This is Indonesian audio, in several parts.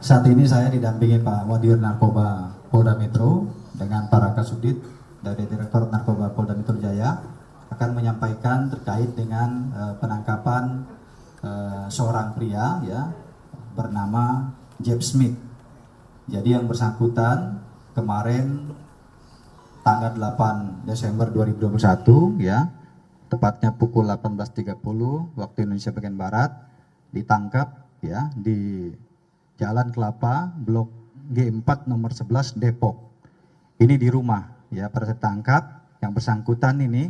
Saat ini saya didampingi Pak Wadir Narkoba Polda Metro dengan para Kasubdit dari Direktorat Narkoba Polda Metro Jaya akan menyampaikan terkait dengan penangkapan seorang pria ya bernama Jeb Smith. Jadi yang bersangkutan kemarin tanggal 8 Desember 2021 ya, tepatnya pukul 18.30 waktu Indonesia bagian Barat ditangkap ya di Jalan Kelapa, Blok G4 nomor 11 Depok. Ini di rumah ya, pada saat tangkap yang bersangkutan ini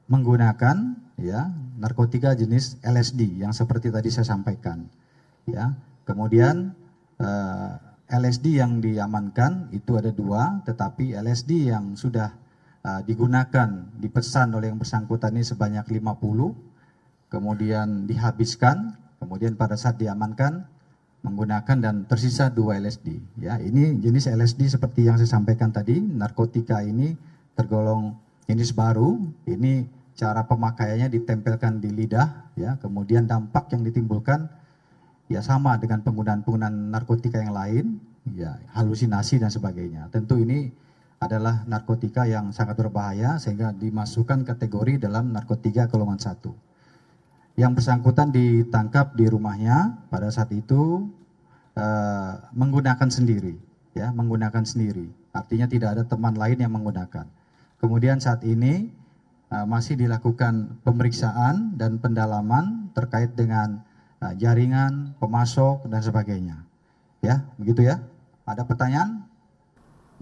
menggunakan ya narkotika jenis LSD yang seperti tadi saya sampaikan. Ya, kemudian LSD yang diamankan itu ada 2, tetapi LSD yang sudah digunakan, dipesan oleh yang bersangkutan ini sebanyak 50, kemudian dihabiskan. Kemudian pada saat diamankan menggunakan dan tersisa 2 LSD. Ya, ini jenis LSD seperti yang saya sampaikan tadi, narkotika ini tergolong jenis baru. Ini cara pemakaiannya ditempelkan di lidah, ya. Kemudian dampak yang ditimbulkan ya sama dengan penggunaan narkotika yang lain, ya halusinasi dan sebagainya. Tentu ini adalah narkotika yang sangat berbahaya sehingga dimasukkan kategori dalam narkotika golongan 1. Yang bersangkutan ditangkap di rumahnya pada saat itu menggunakan sendiri, ya menggunakan sendiri. Artinya tidak ada teman lain yang menggunakan. Kemudian saat ini masih dilakukan pemeriksaan dan pendalaman terkait dengan jaringan, pemasok dan sebagainya. Ya, begitu ya. Ada pertanyaan?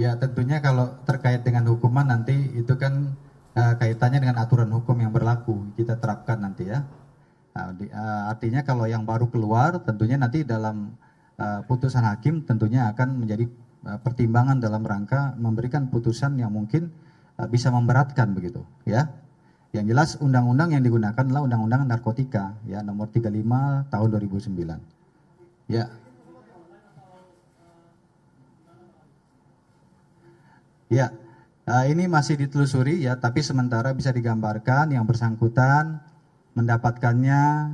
Ya, tentunya kalau terkait dengan hukuman nanti itu kan kaitannya dengan aturan hukum yang berlaku kita terapkan nanti ya. Artinya kalau yang baru keluar tentunya nanti dalam putusan hakim tentunya akan menjadi pertimbangan dalam rangka memberikan putusan yang mungkin bisa memberatkan begitu ya. Yang jelas undang-undang yang digunakan adalah undang-undang narkotika ya nomor 35 tahun 2009. Ya. Ya. Ini masih ditelusuri ya, tapi sementara bisa digambarkan yang bersangkutan mendapatkannya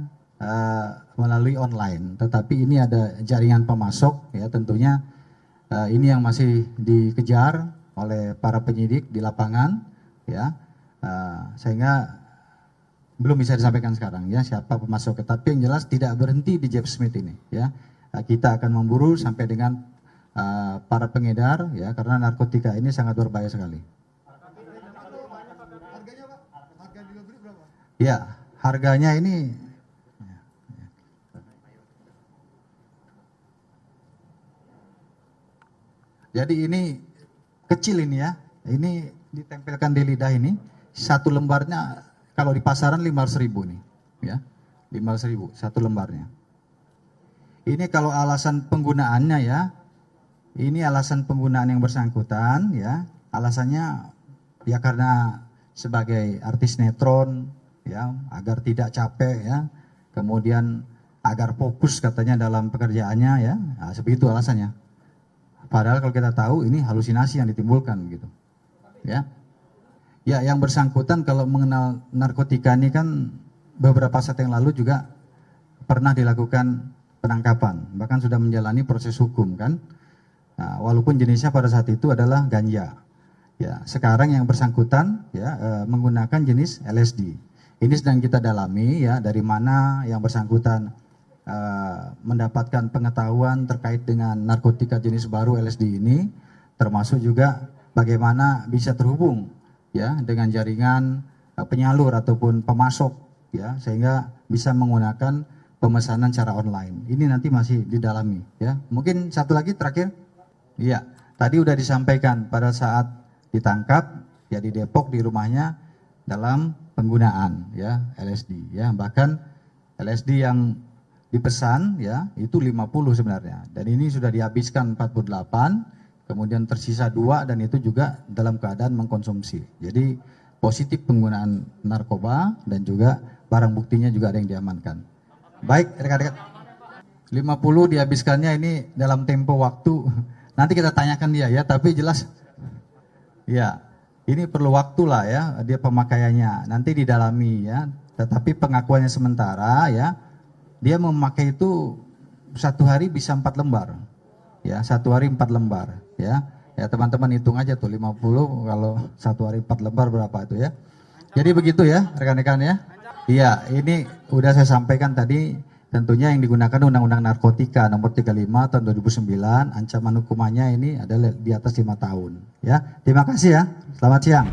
melalui online, tetapi ini ada jaringan pemasok ya, tentunya ini yang masih dikejar oleh para penyidik di lapangan ya, sehingga belum bisa disampaikan sekarang ya siapa pemasok, tapi yang jelas tidak berhenti di Jeb Smith ini ya. Kita akan memburu sampai dengan para pengedar ya, karena narkotika ini sangat berbahaya sekali. Ya, harganya ini jadi ini kecil ini ya, ini ditempelkan di lidah ini, satu lembarnya kalau di pasaran 500.000 nih ya, 500.000 satu lembarnya. Ini kalau alasan penggunaannya ya, ini alasan penggunaan yang bersangkutan ya, alasannya ya karena sebagai artis sinetron ya, agar tidak capek ya, kemudian agar fokus katanya dalam pekerjaannya ya, nah, seperti itu alasannya. Padahal kalau kita tahu ini halusinasi yang ditimbulkan gitu ya. Ya, yang bersangkutan kalau mengenal narkotika ini kan beberapa saat yang lalu juga pernah dilakukan penangkapan, bahkan sudah menjalani proses hukum kan. Nah, walaupun jenisnya pada saat itu adalah ganja. Ya, sekarang yang bersangkutan ya menggunakan jenis LSD. Ini sedang kita dalami ya, dari mana yang bersangkutan mendapatkan pengetahuan terkait dengan narkotika jenis baru LSD ini, termasuk juga bagaimana bisa terhubung ya dengan jaringan penyalur ataupun pemasok ya, sehingga bisa menggunakan pemesanan secara online. Ini nanti masih didalami ya. Mungkin satu lagi terakhir. Iya, tadi udah disampaikan pada saat ditangkap ya di Depok di rumahnya dalam penggunaan ya LSD ya, bahkan LSD yang dipesan ya itu 50 sebenarnya, dan ini sudah dihabiskan 48, kemudian tersisa 2 dan itu juga dalam keadaan mengkonsumsi. Jadi positif penggunaan narkoba dan juga barang buktinya juga ada yang diamankan. Baik rekan-rekan, 50 dihabiskannya ini dalam tempo waktu nanti kita tanyakan dia ya, tapi jelas ya ini perlu waktu lah ya, dia pemakaiannya nanti didalami ya, tetapi pengakuannya sementara ya, dia memakai itu satu hari bisa 4 lembar. Ya, satu hari 4 lembar. Ya, ya teman-teman hitung aja tuh 50 kalau satu hari 4 lembar berapa itu ya. Jadi begitu ya rekan-rekan ya. Iya, ini udah saya sampaikan tadi. Tentunya yang digunakan Undang-Undang Narkotika nomor 35 tahun 2009, ancaman hukumannya ini adalah di atas 5 tahun. Ya, terima kasih ya. Selamat siang.